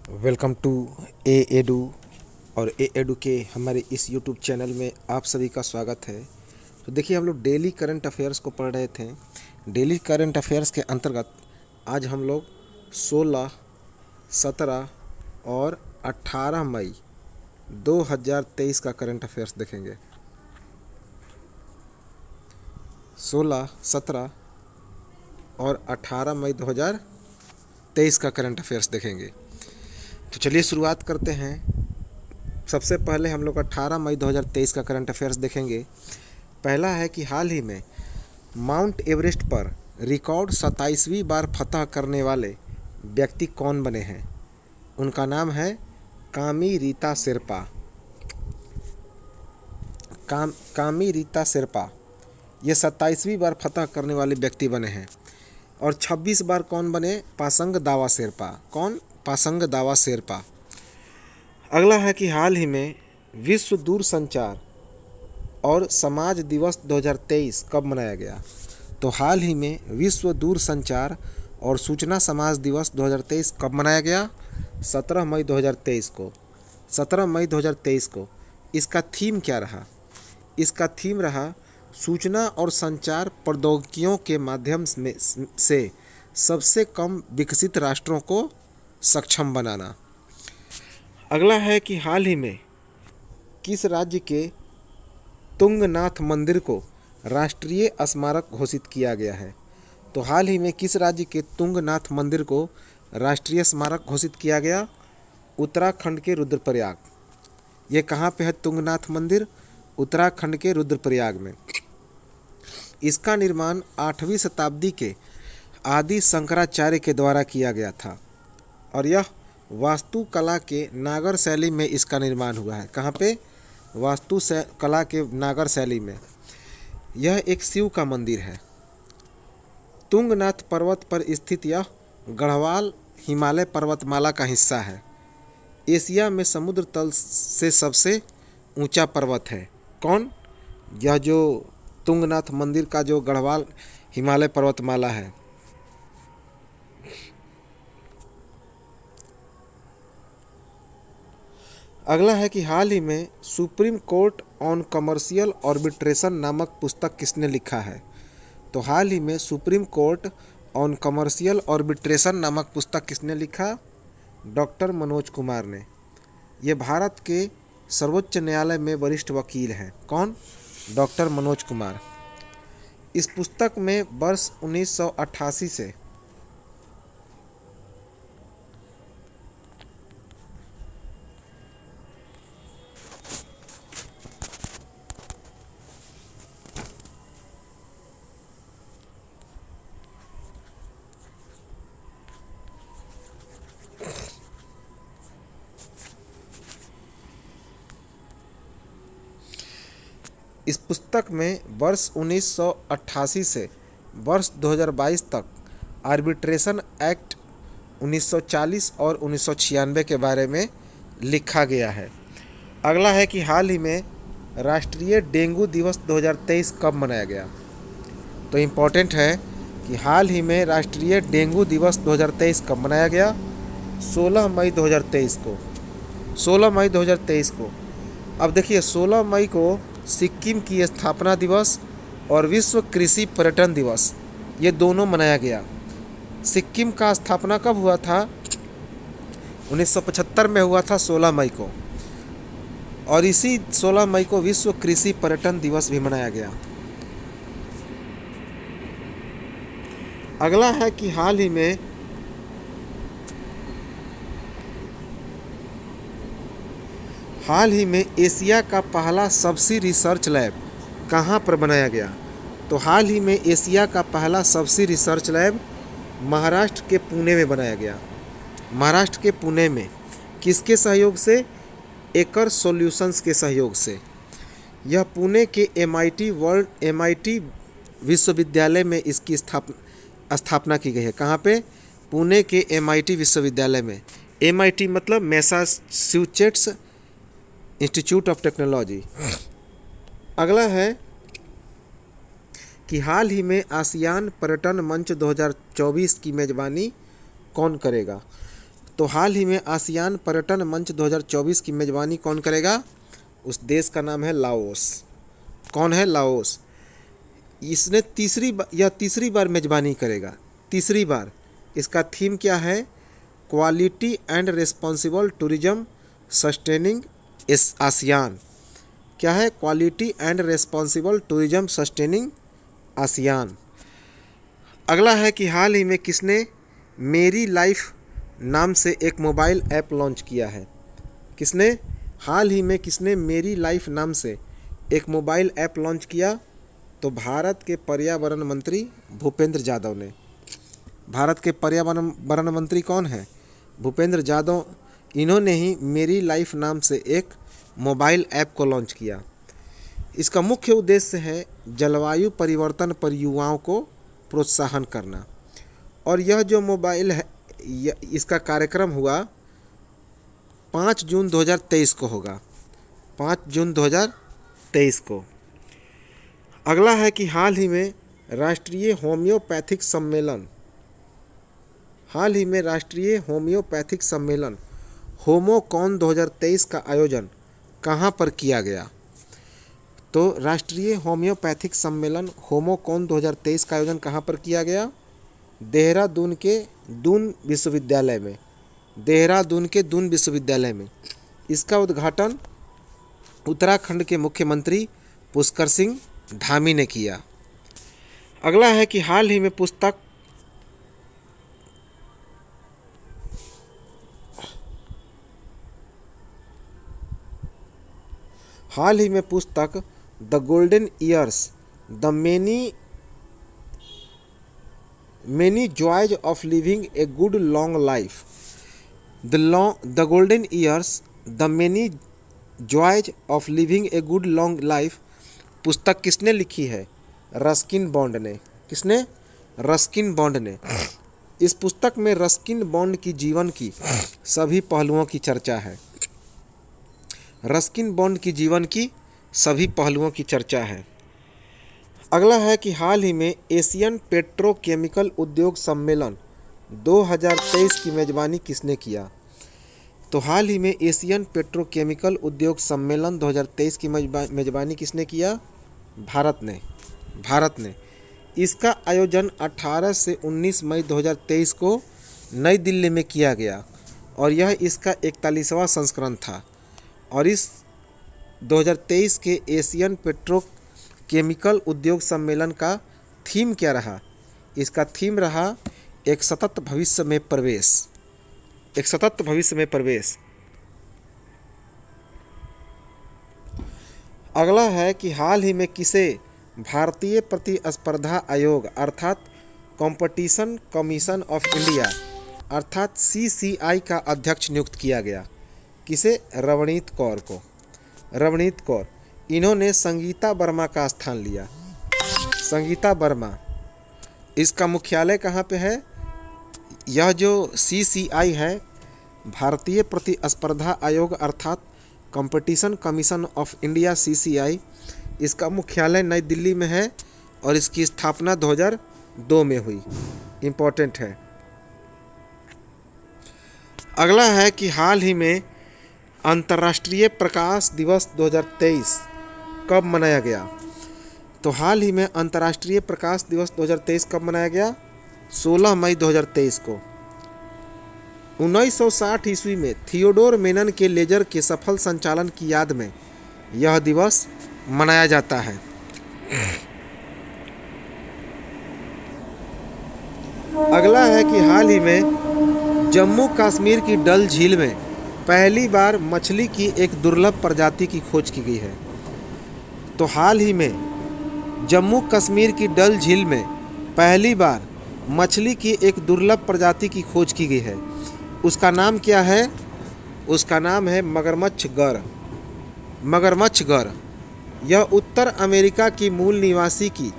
Welcome to A edu और ए edu के हमारे इस यूट्यूब चैनल में आप सभी का स्वागत है। तो देखिए, हम लोग डेली करंट अफेयर्स को पढ़ रहे थे। डेली करंट अफेयर्स के अंतर्गत आज हम लोग 16, 17 और 18 मई 2023 का करंट अफेयर्स देखेंगे। 16, 17 और 18 मई 2023 का करंट अफेयर्स देखेंगे। तो चलिए शुरुआत करते हैं। सबसे पहले हम लोग 18 मई 2023 का करंट अफेयर्स देखेंगे। पहला है कि हाल ही में माउंट एवरेस्ट पर रिकॉर्ड 27वीं बार फतह करने वाले व्यक्ति कौन बने हैं। उनका नाम है कामी रीता शेरपा। कामी रीता शेरपा ये 27वीं बार फतह करने वाले व्यक्ति बने हैं। और 26 बार कौन बने? पासंग दावा शेरपा। कौन? पासंग दावा शेरपा। अगला है कि हाल ही में विश्व दूरसंचार और समाज दिवस 2023 कब मनाया गया? तो हाल ही में विश्व दूरसंचार और सूचना समाज दिवस 2023 कब मनाया गया? 17 मई 2023 को। 17 मई 2023 को। इसका थीम क्या रहा? इसका थीम रहा सूचना और संचार प्रौद्योगिकियों के माध्यम से सबसे कम विकसित राष्ट्रों को सक्षम बनाना। अगला है कि हाल ही में किस राज्य के तुंगनाथ मंदिर को राष्ट्रीय स्मारक घोषित किया गया है? तो हाल ही में किस राज्य के तुंगनाथ मंदिर को राष्ट्रीय स्मारक घोषित किया गया? उत्तराखंड के रुद्रप्रयाग। ये कहाँ पे है तुंगनाथ मंदिर? उत्तराखंड के रुद्रप्रयाग में। इसका निर्माण 8वीं शताब्दी के आदि शंकराचार्य के द्वारा किया गया था और यह वास्तुकला के नागर शैली में इसका निर्माण हुआ है। कहाँ पे? कला के नागर शैली में। यह एक शिव का मंदिर है। तुंगनाथ पर्वत पर स्थित यह गढ़वाल हिमालय पर्वतमाला का हिस्सा है। एशिया में समुद्र तल से सबसे ऊंचा पर्वत है। कौन? यह जो तुंगनाथ मंदिर का जो गढ़वाल हिमालय पर्वतमाला है। अगला है कि हाल ही में supreme court on commercial arbitration नामक पुस्तक किसने लिखा है? तो हाल ही में supreme court on commercial arbitration नामक पुस्तक किसने लिखा? डॉक्टर मनोज कुमार ने। ये भारत के सर्वोच्च न्यायालय में वरिष्ठ वकील हैं। कौन? डॉक्टर मनोज कुमार। इस पुस्तक में वर्ष 1988 से इस पुस्तक में वर्ष 1988 से वर्ष 2022 तक आर्बिट्रेशन एक्ट 1940 और 1996 के बारे में लिखा गया है। अगला है कि हाल ही में राष्ट्रीय डेंगू दिवस 2023 कब मनाया गया? तो इम्पोर्टेंट है कि हाल ही में राष्ट्रीय डेंगू दिवस 2023 कब मनाया गया? 16 मई 2023 को। 16 मई 2023 को। अब देखिए, 16 मई को सिक्किम की स्थापना दिवस और विश्व कृषि पर्यटन दिवस ये दोनों मनाया गया। सिक्किम का स्थापना कब हुआ था? 1975 में हुआ था 16 मई को। और इसी 16 मई को विश्व कृषि पर्यटन दिवस भी मनाया गया। अगला है कि हाल ही में एशिया का पहला सबसी रिसर्च लैब कहाँ पर बनाया गया? तो हाल ही में एशिया का पहला सबसी रिसर्च लैब महाराष्ट्र के पुणे में बनाया गया। महाराष्ट्र के पुणे में। किसके सहयोग से? एकर सॉल्यूशंस के सहयोग से। यह पुणे के MIT विश्वविद्यालय में इसकी स्थापना की गई है। कहाँ पे? पुणे के MIT विश्वविद्यालय में। MIT मतलब मैसाचुसेट्स इंस्टीट्यूट ऑफ टेक्नोलॉजी। अगला है कि हाल ही में आसियान पर्यटन मंच 2024 की मेज़बानी कौन करेगा? तो हाल ही में आसियान पर्यटन मंच 2024 की मेज़बानी कौन करेगा? उस देश का नाम है लाओस। कौन है? लाओस। इसने तीसरी बार मेज़बानी करेगा, तीसरी बार। इसका थीम क्या है? Quality and responsible tourism sustaining इस आसियान। क्या है? Quality and responsible tourism sustaining ASEAN. अगला है कि हाल ही में किसने मेरी लाइफ नाम से एक मोबाइल ऐप लॉन्च किया है? किसने? हाल ही में किसने मेरी लाइफ नाम से एक मोबाइल ऐप लॉन्च किया? तो भारत के पर्यावरण मंत्री भूपेंद्र यादव ने। भारत के पर्यावरण मंत्री कौन है? भूपेंद्र यादव। इन्होंने ही मेरी लाइफ नाम से एक मोबाइल ऐप को लॉन्च किया। इसका मुख्य उद्देश्य है जलवायु परिवर्तन पर युवाओं को प्रोत्साहन करना। और यह जो मोबाइल है, इसका कार्यक्रम हुआ 5 जून 2023 को होगा, 5 जून 2023 को। अगला है कि हाल ही में राष्ट्रीय होम्योपैथिक सम्मेलन होमोकॉन 2023 का आयोजन कहाँ पर किया गया? तो राष्ट्रीय होम्योपैथिक सम्मेलन होमोकॉन 2023 का आयोजन कहाँ पर किया गया? देहरादून के दून विश्वविद्यालय में। देहरादून के दून विश्वविद्यालय में। इसका उद्घाटन उत्तराखंड के मुख्यमंत्री पुष्कर सिंह धामी ने किया। अगला है कि हाल ही में पुस्तक the golden years the many joys of living a good long life, the golden years the many joys of living a good long life पुस्तक किसने लिखी है? रस्किन बॉन्ड ने। किसने? रस्किन बॉन्ड ने। इस पुस्तक में रस्किन बॉन्ड की जीवन की सभी पहलुओं की चर्चा है। रस्किन बॉन्ड की जीवन की सभी पहलुओं की चर्चा है। अगला है कि हाल ही में एशियन पेट्रोकेमिकल उद्योग सम्मेलन 2023 की मेज़बानी किसने किया? तो हाल ही में एशियन पेट्रोकेमिकल उद्योग सम्मेलन 2023 की मेज़बानी किसने किया? भारत ने। इसका आयोजन 18 से 19 मई 2023 को नई दिल्ली में किया गया और यह इसका 41वां संस्करण था। और इस 2023 के एशियन पेट्रोकेमिकल उद्योग सम्मेलन का थीम क्या रहा? इसका थीम रहा एक सतत भविष्य में प्रवेश। अगला है कि हाल ही में किसे भारतीय प्रतिस्पर्धा आयोग अर्थात कंपटीशन कमीशन ऑफ इंडिया अर्थात CCI का अध्यक्ष नियुक्त किया गया? किसे? रवनीत कौर को। रवनीत कौर। इन्होंने संगीता वर्मा का स्थान लिया। संगीता वर्मा। इसका मुख्यालय कहाँ पे है? यह जो CCI है, भारतीय प्रतिस्पर्धा आयोग अर्थात competition commission of India CCI, इसका मुख्यालय नई दिल्ली में है और इसकी स्थापना 2002 में हुई। इम्पोर्टेंट है। अगला है कि हाल ही में अंतर्राष्ट्रीय प्रकाश दिवस 2023 कब मनाया गया? तो हाल ही में अंतर्राष्ट्रीय प्रकाश दिवस 2023 कब मनाया गया? 16 मई 2023 को। 1960 ईस्वी में थियोडोर मेनन के लेजर के सफल संचालन की याद में यह दिवस मनाया जाता है। अगला है कि हाल ही में जम्मू कश्मीर की डल झील में पहली बार मछली की एक दुर्लभ प्रजाति की खोज की गई है। तो हाल ही में जम्मू कश्मीर की डल झील में पहली बार मछली की एक दुर्लभ प्रजाति की खोज की गई है। उसका नाम क्या है? उसका नाम है मगरमच्छगर। यह उत्तर अमेरिका की मूल निवासी की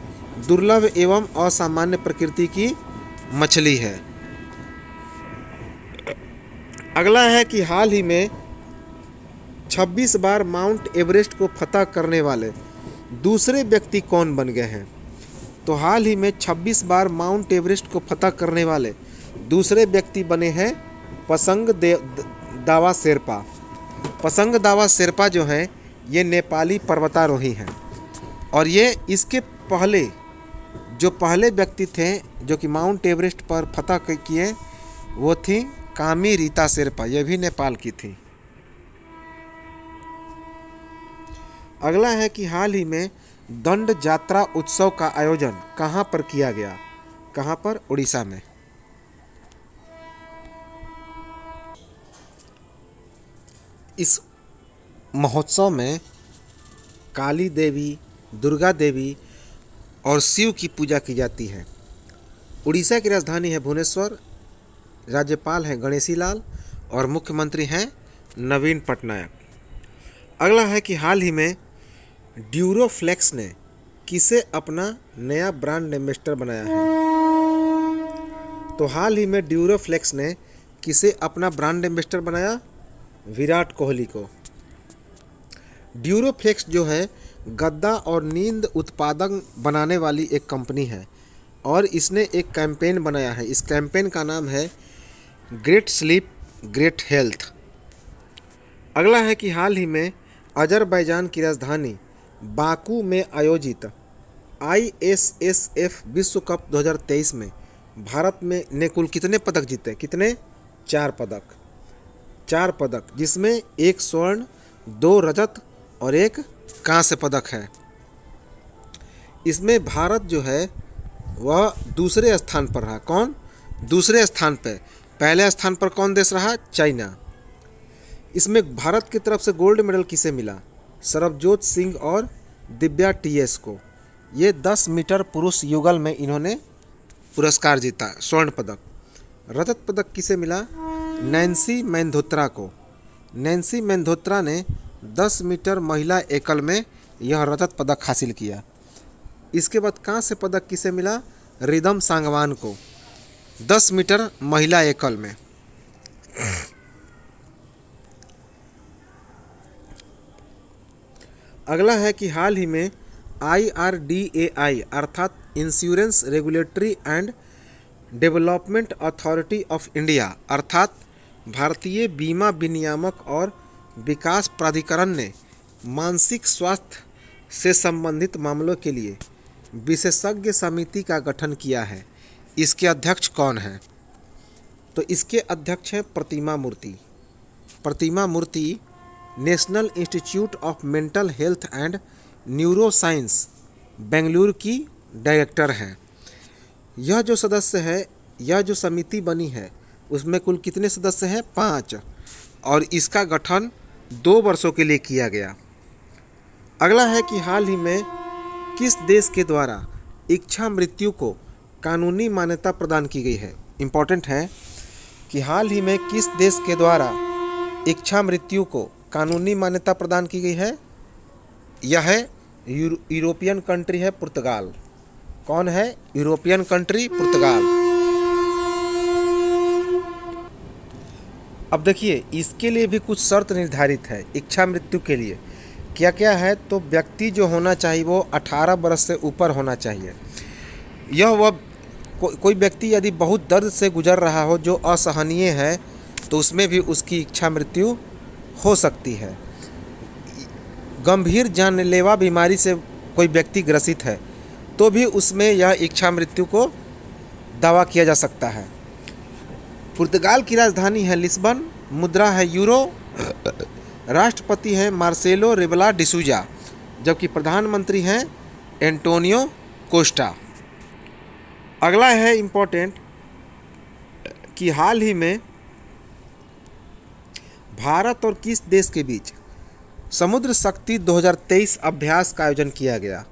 दुर्लभ एवं असामान्य प्रकृति की मछली है। अगला है कि हाल ही में 26 बार माउंट एवरेस्ट को फतह करने वाले दूसरे व्यक्ति कौन बन गए हैं? तो हाल ही में 26 बार माउंट एवरेस्ट को फतह करने वाले दूसरे व्यक्ति बने हैं दावा शेरपा। पसंग दावा शेरपा जो हैं ये नेपाली पर्वतारोही हैं और ये इसके पहले व्यक्ति थे जो कि माउंट एवरेस्ट पर फतह किए वो थी कामी रीता शेरपा, ये भी नेपाल की थी। अगला है कि हाल ही में दंड यात्रा उत्सव का आयोजन कहाँ पर किया गया? कहाँ पर? उड़ीसा में। इस महोत्सव में काली देवी, दुर्गा देवी और शिव की पूजा की जाती है। उड़ीसा की राजधानी है भुवनेश्वर, राज्यपाल हैं गणेशी लाल और मुख्यमंत्री हैं नवीन पटनायक। अगला है कि हाल ही में ड्यूरोफ्लेक्स ने किसे अपना नया ब्रांड एम्बेसडर बनाया है? तो हाल ही में ड्यूरोफ्लेक्स ने किसे अपना ब्रांड एम्बेसडर बनाया? विराट कोहली को। ड्यूरोफ्लेक्स जो है गद्दा और नींद उत्पादन बनाने वाली एक कंपनी है और इसने एक कैंपेन बनाया है। इस कैंपेन का नाम है ग्रेट स्लीप ग्रेट हेल्थ। अगला है कि हाल ही में अजरबैजान की राजधानी बाकू में आयोजित ISSF विश्व कप 2023 में भारत में ने कुल कितने पदक जीते? कितने? 4 पदक। 4 पदक, जिसमें 1 स्वर्ण, 2 रजत और 1 कांस्य पदक है। इसमें भारत जो है वह दूसरे स्थान पर रहा। कौन? दूसरे स्थान पे। पहले स्थान पर कौन देश रहा? चाइना। इसमें भारत की तरफ से गोल्ड मेडल किसे मिला? सरबजोत सिंह और दिव्या TS को। ये 10 मीटर पुरुष युगल में इन्होंने पुरस्कार जीता, स्वर्ण पदक। रजत पदक किसे मिला? नैन्सी मैंधोत्रा को। नैन्सी मैंधोत्रा ने 10 मीटर महिला एकल में यह रजत पदक हासिल किया। इसके बाद कांस्य पदक किसे मिला? रिदम सांगवान को 10 मीटर महिला एकल में। अगला है कि हाल ही में IRDAI अर्थात insurance regulatory and development authority of India अर्थात भारतीय बीमा विनियामक और विकास प्राधिकरण ने मानसिक स्वास्थ्य से संबंधित मामलों के लिए विशेषज्ञ समिति का गठन किया है। इसके अध्यक्ष कौन हैं? तो इसके अध्यक्ष हैं Pratima Murthy. Pratima Murthy National Institute of Mental Health and Neuro Science Bengaluru की डायरेक्टर हैं। यह जो सदस्य है, यह जो समिति बनी है उसमें कुल कितने सदस्य हैं? 5 और इसका गठन 2 वर्षों के लिए किया गया। अगला है कि हाल ही में किस देश के द्वारा इच्छा मृत्यु को कानूनी मान्यता प्रदान की गई है? इम्पॉर्टेंट है कि हाल ही में किस देश के द्वारा इच्छा मृत्यु को कानूनी मान्यता प्रदान की गई है? यह है यूरोपियन कंट्री है पुर्तगाल। कौन है? यूरोपियन कंट्री पुर्तगाल। अब देखिए इसके लिए भी कुछ शर्त निर्धारित है। इच्छा मृत्यु के लिए क्या क्या है? तो व्यक्ति जो होना चाहिए वो 18 वर्ष से ऊपर होना चाहिए। यह वह कोई व्यक्ति यदि बहुत दर्द से गुजर रहा हो जो असहनीय है तो उसमें भी उसकी इच्छा मृत्यु हो सकती है। गंभीर जानलेवा बीमारी से कोई व्यक्ति ग्रसित है तो भी उसमें यह इच्छा मृत्यु को दावा किया जा सकता है। पुर्तगाल की राजधानी है लिस्बन, मुद्रा है यूरो, राष्ट्रपति हैं मार्सेलो रेबेलो डिसूजा, जबकि प्रधानमंत्री हैं एंटोनियो कोस्टा। अगला है इम्पोर्टेंट कि हाल ही में भारत और किस देश के बीच समुद्र शक्ति 2023 अभ्यास का आयोजन किया गया?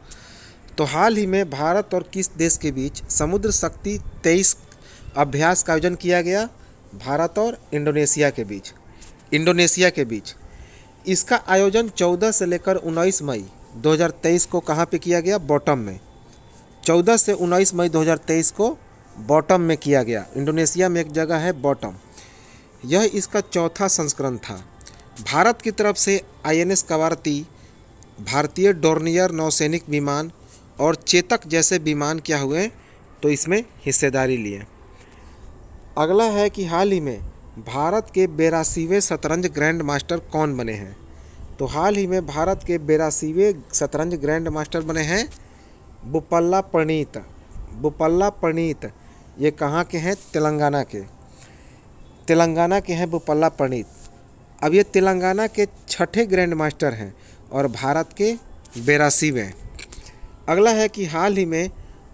तो हाल ही में भारत और किस देश के बीच समुद्र शक्ति 23 अभ्यास का आयोजन किया गया? भारत और इंडोनेशिया के बीच। इसका आयोजन 14 से लेकर 19 मई 2023 को कहाँ पे किया गया? बॉटम में। 14 से 19 मई 2023 को बॉटम में किया गया। इंडोनेशिया में एक जगह है बॉटम। यह इसका चौथा संस्करण था। भारत की तरफ से INS कवारती, भारतीय डोर्नियर नौसैनिक विमान और चेतक जैसे विमान क्या हुए तो इसमें हिस्सेदारी लिए। अगला है कि हाल ही में भारत के 82वें शतरंज ग्रैंड मास्टर कौन बने हैं? तो हाल ही में भारत के 82वें शतरंज ग्रैंड मास्टर बने हैं बोपल्ला प्रणीत। बोपल्ला प्रणीत ये कहाँ के हैं? तेलंगाना के। तेलंगाना के हैं बोपल्ला प्रणीत। अब ये तेलंगाना के छठे ग्रैंड मास्टर हैं और भारत के 82वें। अगला है कि हाल ही में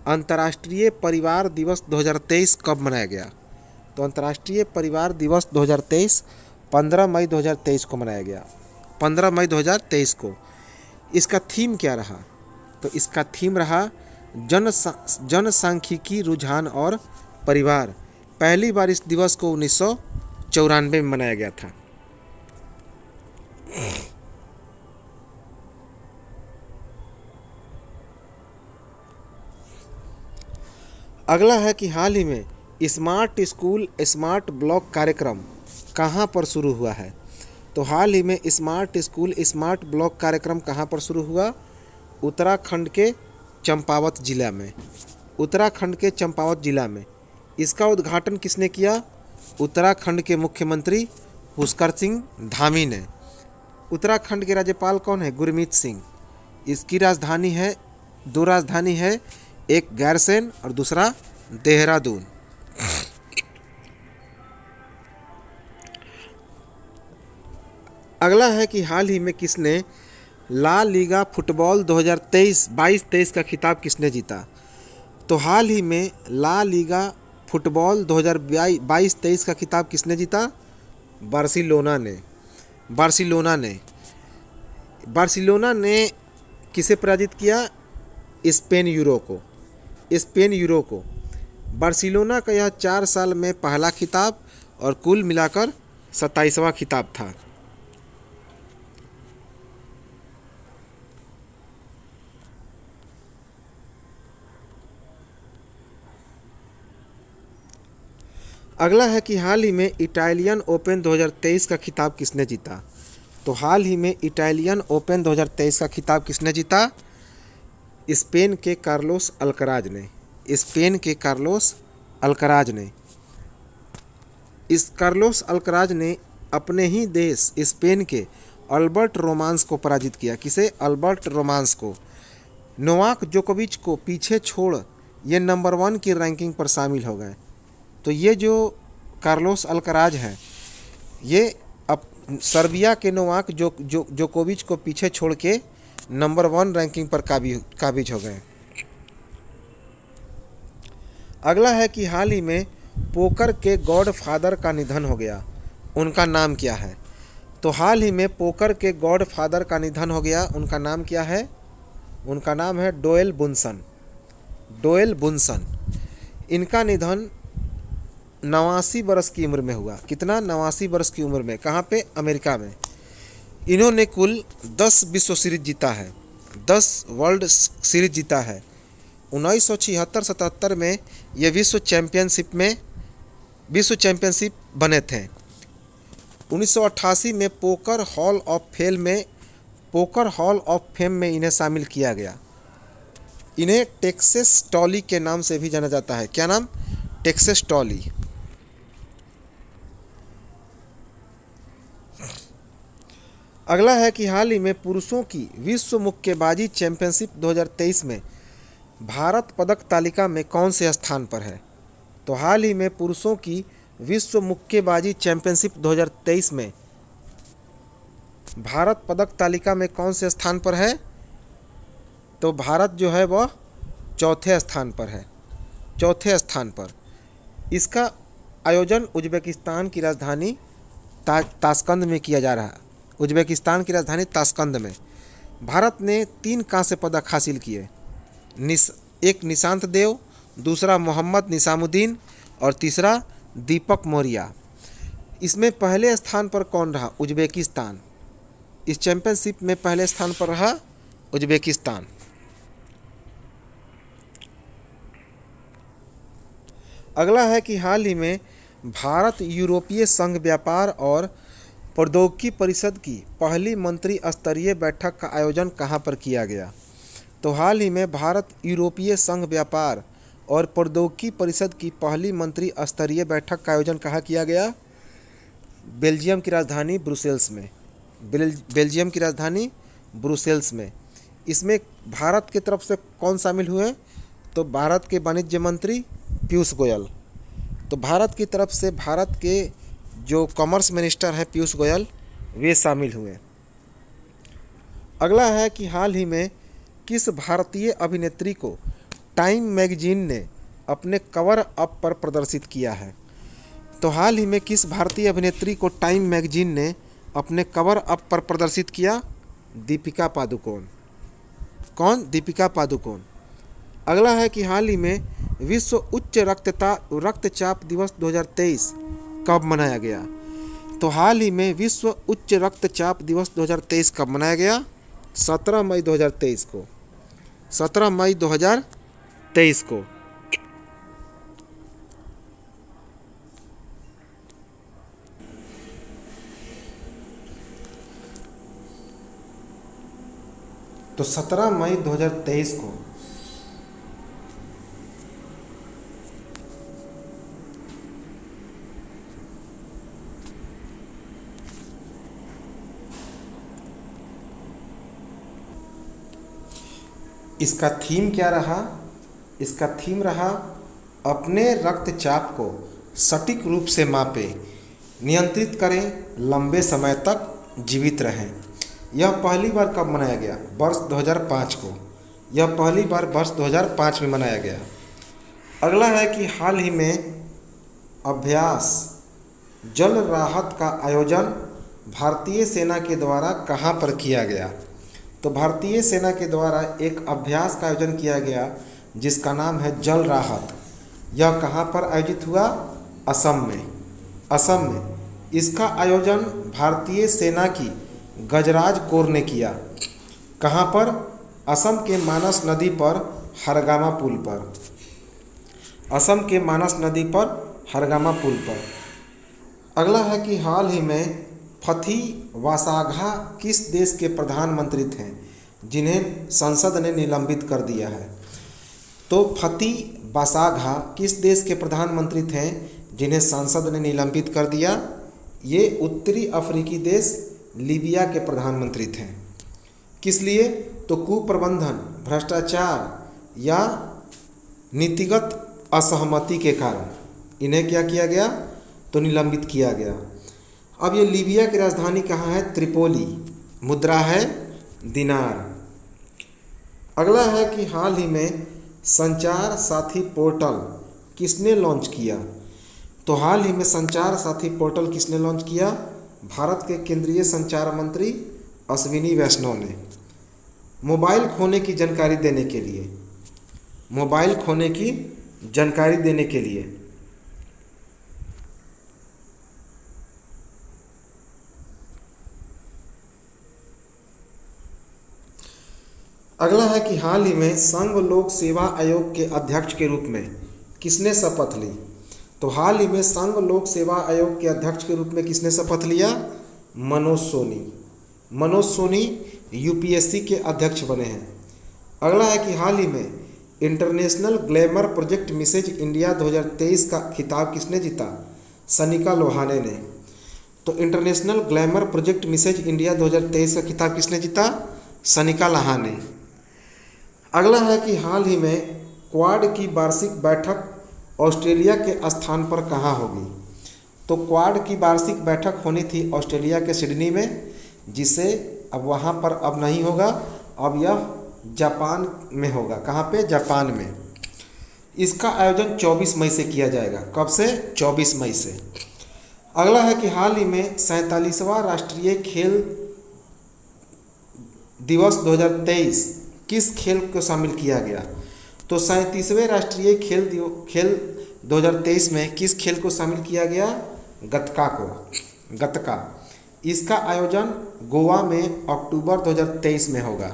अंतर्राष्ट्रीय परिवार दिवस 2023 कब मनाया गया? तो अंतर्राष्ट्रीय परिवार दिवस 2023 15 मई 2023 को मनाया गया। 15 मई 2023 को। इसका थीम क्या रहा? तो इसका थीम रहा जनसांख्यिकी रुझान और परिवार। पहली बार इस दिवस को 1994 में मनाया गया था। अगला है कि हाल ही में स्मार्ट स्कूल स्मार्ट ब्लॉक कार्यक्रम कहाँ पर शुरू हुआ है? तो हाल ही में स्मार्ट स्कूल स्मार्ट ब्लॉक कार्यक्रम कहाँ पर शुरू हुआ? उत्तराखंड के चंपावत जिला में। उत्तराखंड के चंपावत जिला में। इसका उद्घाटन किसने किया? उत्तराखंड के मुख्यमंत्री पुष्कर सिंह धामी ने। उत्तराखंड के राज्यपाल कौन है? गुरमीत सिंह। इसकी राजधानी है, दो राजधानी है, एक गैरसैंण और दूसरा देहरादून। अगला है कि हाल ही में किसने ला लीगा फुटबॉल 2023-22-23 का खिताब किसने जीता? तो हाल ही में ला लीगा फुटबॉल 2022-23 का खिताब किसने जीता? बार्सिलोना ने। बार्सिलोना ने किसे पराजित किया? स्पेन यूरो को। बार्सिलोना का यह 4 साल में पहला खिताब और कुल मिलाकर 27वां खिताब था। अगला है कि हाल ही में इटालियन ओपन 2023 का खिताब किसने जीता? तो हाल ही में इटालियन ओपन 2023 का खिताब किसने जीता? स्पेन के कार्लोस अल्कराज ने। इस कार्लोस अल्कराज ने अपने ही देश स्पेन के अल्बर्ट रोमांस को पराजित किया। किसे? अल्बर्ट रोमांस को। नोवाक जोकोविच को पीछे छोड़ ये नंबर 1 की रैंकिंग पर शामिल हो गए। तो ये जो कार्लोस अल्कराज हैं ये अब सर्बिया के नोवाक जोकोविच को पीछे छोड़ के नंबर 1 रैंकिंग पर काबिज हो गए। अगला है कि हाल ही में पोकर के गॉडफादर का निधन हो गया। उनका नाम क्या है? तो हाल ही में पोकर के गॉडफादर का निधन हो गया। उनका नाम क्या है? उनका नाम है डोएल बुनसन। इनका निधन 89 वर्ष की उम्र में हुआ। कितना? 89 वर्ष की उम्र में। कहाँ पे? अमेरिका में। इन्होंने कुल 10 विश्व सीरीज जीता है, 10 वर्ल्ड सीरीज जीता है। 1976-77 में ये विश्व चैंपियनशिप बने थे। 1988 में पोकर हॉल ऑफ फेम में इन्हें शामिल किया गया। इन्हें टेक्सास टॉली के नाम से भी जाना जाता है। क्या नाम? टेक्सास टॉली। अगला है कि हाल ही में पुरुषों की विश्व मुक्केबाजी चैंपियनशिप 2023 में भारत पदक तालिका में कौन से स्थान पर है? तो हाल ही में पुरुषों की विश्व मुक्केबाजी चैंपियनशिप 2023 में भारत पदक तालिका में कौन से स्थान पर है? तो भारत जो है वह चौथे स्थान पर। इसका आयोजन उज्बेकिस्तान की राजधानी ताशकंद में किया जा रहा है। उज्बेकिस्तान की राजधानी ताशकंद में। भारत ने 3 कांस्य पदक हासिल किए। एक निशांत देव, दूसरा मोहम्मद निसामुद्दीन और तीसरा दीपक मौर्य। इसमें पहले स्थान पर कौन रहा? उज्बेकिस्तान। इस चैंपियनशिप में पहले स्थान पर रहा उज्बेकिस्तान। अगला है कि हाल ही में भारत यूरोपीय संघ व्यापार और प्रौद्योगिकी परिषद की पहली मंत्री स्तरीय बैठक का आयोजन कहाँ पर किया गया? तो हाल ही में भारत यूरोपीय संघ व्यापार और प्रौद्योगिकी परिषद की पहली मंत्री स्तरीय बैठक का आयोजन कहाँ किया गया? बेल्जियम की राजधानी ब्रुसेल्स में। बेल्जियम की राजधानी ब्रुसेल्स में। इसमें भारत की तरफ से कौन शामिल हुए? तो भारत के वाणिज्य मंत्री पीयूष गोयल। तो भारत की तरफ से भारत के जो कॉमर्स मिनिस्टर हैं पीयूष गोयल, वे शामिल हुए। अगला है कि हाल ही में किस भारतीय अभिनेत्री को टाइम मैगजीन ने अपने कवर अप पर प्रदर्शित किया है? तो हाल ही में किस भारतीय अभिनेत्री को टाइम मैगजीन ने अपने कवर अप पर प्रदर्शित किया? दीपिका पादुकोण। कौन? दीपिका पादुकोण। अगला है कि हाल ही में विश्व उच्च रक्तचाप दिवस 2023 कब मनाया गया? तो हाल ही में विश्व उच्च रक्तचाप दिवस 2023 कब मनाया गया? 17 मई 2023 को। 17 मई 2023 को। तो 17 मई 2023 को इसका थीम क्या रहा? इसका थीम रहा अपने रक्तचाप को सटीक रूप से मापें, नियंत्रित करें, लंबे समय तक जीवित रहें। यह पहली बार कब मनाया गया? वर्ष 2005 को। यह पहली बार वर्ष 2005 में मनाया गया। अगला है कि हाल ही में अभ्यास जल राहत का आयोजन भारतीय सेना के द्वारा कहाँ पर किया गया? तो भारतीय सेना के द्वारा एक अभ्यास का आयोजन किया गया जिसका नाम है जल राहत। यह कहाँ पर आयोजित हुआ? असम में। असम में। इसका आयोजन भारतीय सेना की गजराज कोर ने किया। कहाँ पर? असम के मानस नदी पर हरगामा पुल पर। असम के मानस नदी पर हरगामा पुल पर। अगला है कि हाल ही में फथी वासाघा किस देश के प्रधानमंत्री थे जिन्हें संसद ने निलंबित कर दिया है? तो फथी वासाघा किस देश के प्रधानमंत्री थे जिन्हें संसद ने निलंबित कर दिया? ये उत्तरी अफ्रीकी देश लीबिया के प्रधानमंत्री थे। किस लिए? तो कुप्रबंधन, भ्रष्टाचार या नीतिगत असहमति के कारण इन्हें क्या किया गया? तो निलंबित किया गया। अब ये लीबिया की राजधानी कहाँ है? त्रिपोली। मुद्रा है दिनार। अगला है कि हाल ही में संचार साथी पोर्टल किसने लॉन्च किया? तो हाल ही में संचार साथी पोर्टल किसने लॉन्च किया? भारत के केंद्रीय संचार मंत्री अश्विनी वैष्णव ने। मोबाइल खोने की जानकारी देने के लिए। मोबाइल खोने की जानकारी देने के लिए। अगला है कि हाल ही में संघ लोक सेवा आयोग के अध्यक्ष के रूप में किसने शपथ ली? तो हाल ही में संघ लोक सेवा आयोग के अध्यक्ष के रूप में किसने शपथ लिया? मनोज सोनी। मनोज सोनी यूपीएससी के अध्यक्ष बने हैं। अगला है कि हाल ही में international glamour project Mrs India 2023 का खिताब किसने जीता? सनिका लोहाने ने। तो international glamour project Mrs India 2023 का खिताब किसने जीता? सनिका लोहाने। अगला है कि हाल ही में क्वाड की वार्षिक बैठक ऑस्ट्रेलिया के स्थान पर कहाँ होगी? तो क्वाड की वार्षिक बैठक होनी थी ऑस्ट्रेलिया के सिडनी में, जिसे अब वहाँ पर अब नहीं होगा, अब यह जापान में होगा। कहाँ पे? जापान में। इसका आयोजन 24 मई से किया जाएगा। कब से? 24 मई से। अगला है कि हाल ही में 47वां राष्ट्रीय खेल दिवस 2023 किस खेल को शामिल किया गया? तो 37वें राष्ट्रीय खेल 2023 में किस खेल को शामिल किया गया? गतका को। गतका। इसका आयोजन गोवा में अक्टूबर 2023 में होगा।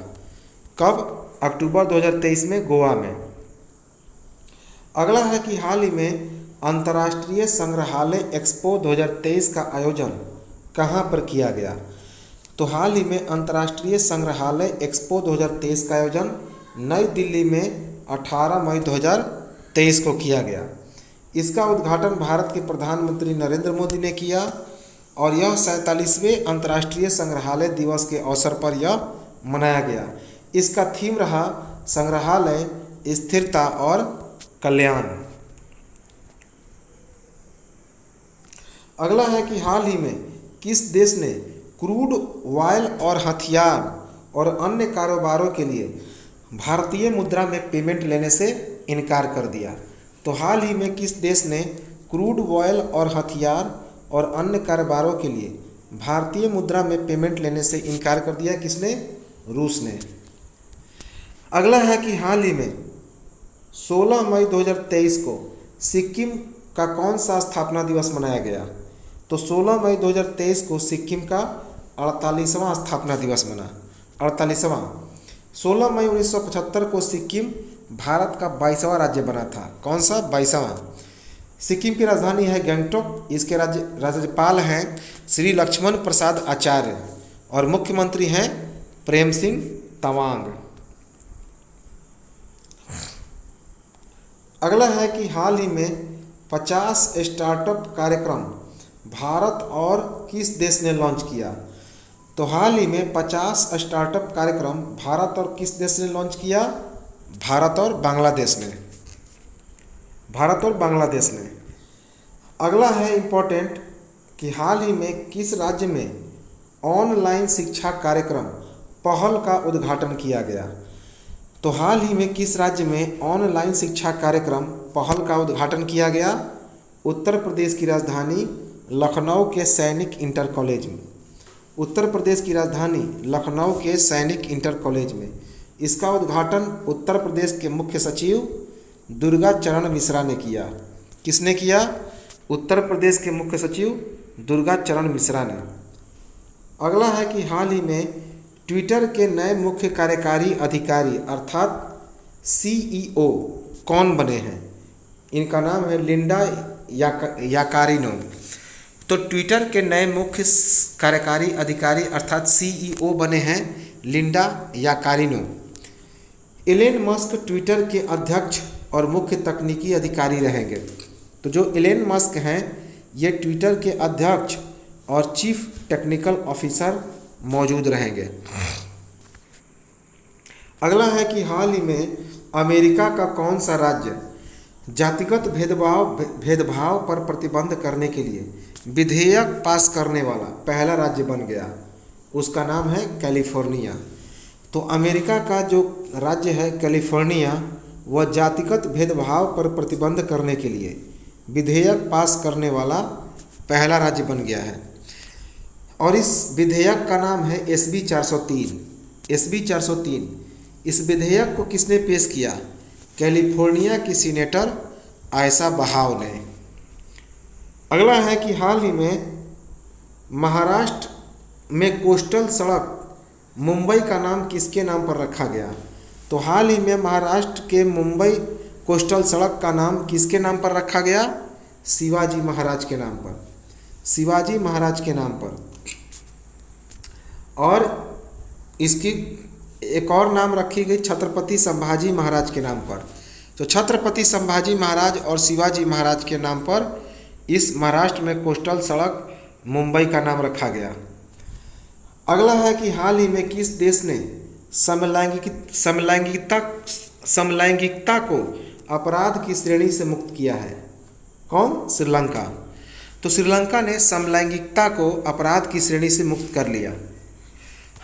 कब? अक्टूबर 2023 में गोवा में। अगला है कि हाल ही में अंतर्राष्ट्रीय संग्रहालय एक्सपो 2023 का आयोजन कहाँ पर किया गया? तो हाल ही में अंतर्राष्ट्रीय संग्रहालय एक्सपो 2023 का आयोजन नई दिल्ली में 18 मई 2023 को किया गया। इसका उद्घाटन भारत के प्रधानमंत्री नरेंद्र मोदी ने किया और यह 47वें अंतर्राष्ट्रीय संग्रहालय दिवस के अवसर पर यह मनाया गया। इसका थीम रहा संग्रहालय, स्थिरता और कल्याण। अगला है कि हाल ही में किस देश ने क्रूड ऑयल और हथियार और अन्य कारोबारों के लिए भारतीय मुद्रा में पेमेंट लेने से इनकार कर दिया। तो हाल ही में किस देश ने क्रूड ऑयल और हथियार और अन्य कारोबारों के लिए भारतीय मुद्रा में पेमेंट लेने से इनकार कर दिया? किसने? रूस ने। अगला है कि हाल ही में 16 मई 2023 को सिक्किम का कौन सा स्थापना दिवस मनाया गया? तो 16 मई 2023 को सिक्किम का 48वां स्थापना दिवस मना। 48वां। 16 मई 1975 को सिक्किम भारत का 22वां राज्य बना था। कौन सा? 22वां। सिक्किम की राजधानी है गंगटोक। इसके राज्यपाल हैं श्री लक्ष्मण प्रसाद आचार्य और मुख्यमंत्री हैं प्रेम सिंह तवांग। अगला है कि हाल ही में 50 स्टार्टअप कार्यक्रम भारत और किस देश ने लॉन्च किया? तो हाल ही में 50 स्टार्टअप कार्यक्रम भारत और किस देश ने लॉन्च किया? भारत और बांग्लादेश ने। भारत और बांग्लादेश ने। अगला है इम्पोर्टेंट कि हाल ही में किस राज्य में ऑनलाइन शिक्षा कार्यक्रम पहल का उद्घाटन किया गया? तो हाल ही में किस राज्य में ऑनलाइन शिक्षा कार्यक्रम पहल का उद्घाटन किया गया? उत्तर प्रदेश की राजधानी लखनऊ के सैनिक इंटर कॉलेज में। उत्तर प्रदेश की राजधानी लखनऊ के सैनिक इंटर कॉलेज में। इसका उद्घाटन उत्तर प्रदेश के मुख्य सचिव दुर्गा चरण मिश्रा ने किया। किसने किया? उत्तर प्रदेश के मुख्य सचिव दुर्गा चरण मिश्रा ने। अगला है कि हाल ही में ट्विटर के नए मुख्य कार्यकारी अधिकारी अर्थात CEO कौन बने हैं? इनका नाम है लिंडा याकारिनो। तो ट्विटर के नए मुख्य कार्यकारी अधिकारी अर्थात CEO बने हैं Linda Yaccarino. Elon Musk Twitter के अध्यक्ष और मुख्य तकनीकी अधिकारी रहेंगे। तो जो एलन मस्क हैं ये ट्विटर के अध्यक्ष और चीफ टेक्निकल ऑफिसर मौजूद रहेंगे। अगला है कि हाल ही में अमेरिका का कौन सा राज्य जातिगत भेदभाव पर प्रतिबंध करने के लिए विधेयक पास करने वाला पहला राज्य बन गया? उसका नाम है कैलिफोर्निया। तो अमेरिका का जो राज्य है कैलिफोर्निया वह जातिगत भेदभाव पर प्रतिबंध करने के लिए विधेयक पास करने वाला पहला राज्य बन गया है। और इस विधेयक का नाम है SB 403। SB 403। इस विधेयक को किसने पेश किया? कैलिफोर्निया की सीनेटर आयशा बहाव ने। अगला है कि हाल ही में महाराष्ट्र में कोस्टल सड़क मुंबई का नाम किसके नाम पर रखा गया? तो हाल ही में महाराष्ट्र के मुंबई कोस्टल सड़क का नाम किसके नाम पर रखा गया? शिवाजी महाराज के नाम पर। शिवाजी महाराज के नाम पर। और इसकी एक और नाम रखी गई छत्रपति संभाजी महाराज के नाम पर। तो छत्रपति संभाजी महाराज और शिवाजी महाराज के नाम पर इस महाराष्ट्र में कोस्टल सड़क मुंबई का नाम रखा गया। अगला है कि हाल ही में किस देश ने समलैंगिकता को अपराध की श्रेणी से मुक्त किया है? कौन? श्रीलंका। तो श्रीलंका ने समलैंगिकता को अपराध की श्रेणी से मुक्त कर लिया।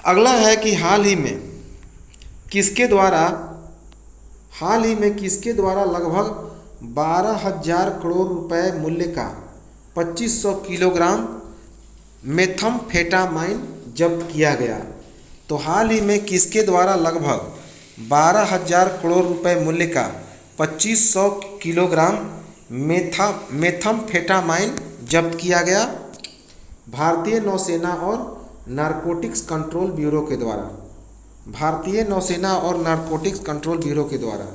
अगला है कि हाल ही में किसके द्वारा लगभग 12,000 करोड़ रुपए मूल्य का 2500 किलोग्राम मेथाम्फेटामाइन जब्त किया गया? तो हाल ही में किसके द्वारा लगभग 12,000 करोड़ रुपए मूल्य का 2500 किलोग्राम मेथाम्फेटामाइन जब्त किया गया? भारतीय नौसेना और नारकोटिक्स कंट्रोल ब्यूरो के द्वारा। भारतीय नौसेना और नारकोटिक्स कंट्रोल ब्यूरो के द्वारा।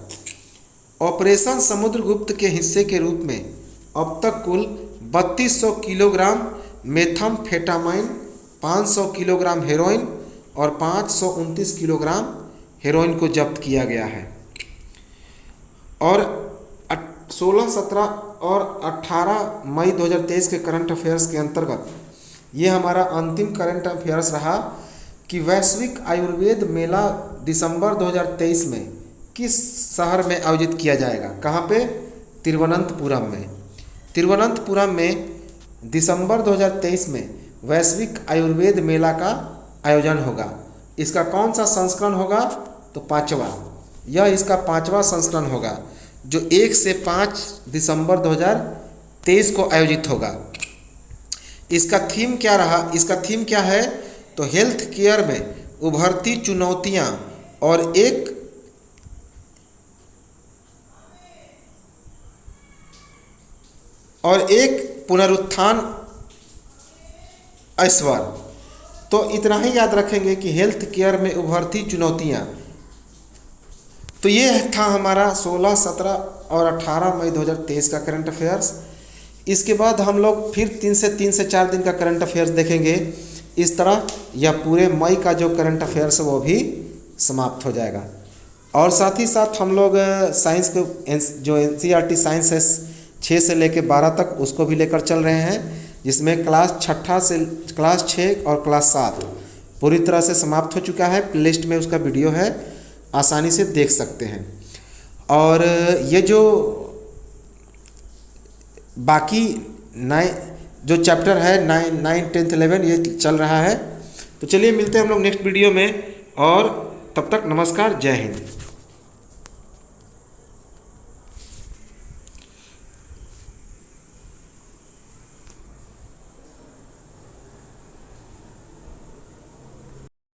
ऑपरेशन समुद्रगुप्त के हिस्से के रूप में अब तक कुल 3200 किलोग्राम मेथाम्फेटामाइन, 500 किलोग्राम हेरोइन और 529 किलोग्राम हेरोइन को जब्त किया गया है। और 16, 17 और 18 मई 2023 के करंट अफेयर्स के अंतर्गत ये हमारा अंतिम करंट अफेयर्स रहा कि वैश्विक आयुर्वेद मेला दिसंबर 2023 में किस शहर में आयोजित किया जाएगा। कहाँ पे? तिरुवनंतपुरम में। तिरुवनंतपुरम में दिसंबर 2023 में वैश्विक आयुर्वेद मेला का आयोजन होगा। इसका कौन सा संस्करण होगा? तो 5वां। यह इसका 5वां संस्करण होगा जो 1 से 5 दिसंबर 2023 को आयोजित होगा। इसका थीम क्या रहा? इसका थीम क्या है? तो हेल्थ केयर में उभरती चुनौतियां और एक पुनरुत्थान ऐश्वर। तो इतना ही याद रखेंगे कि हेल्थ केयर में उभरती चुनौतियां। तो ये था हमारा 16, 17 और 18 मई 2023 का करंट अफेयर्स। इसके बाद हम लोग फिर 3 से 4 दिन का करंट अफेयर्स देखेंगे। इस तरह यह पूरे मई का जो करंट अफेयर्स है वो भी समाप्त हो जाएगा। और साथ ही साथ हम लोग साइंस को जो NCERT साइंस है 6 से लेकर 12 तक उसको भी लेकर चल रहे हैं, जिसमें क्लास 6 और क्लास 7 पूरी तरह से समाप्त हो चुका है। प्लेलिस्ट में उसका वीडियो है, आसानी से देख सकते हैं। और ये जो बाकी जो चैप्टर है 9, 10, 11 ये चल रहा है। तो चलिए मिलते हैं हम लोग नेक्स्ट वीडियो में, और तब तक नमस्कार, जय हिंद।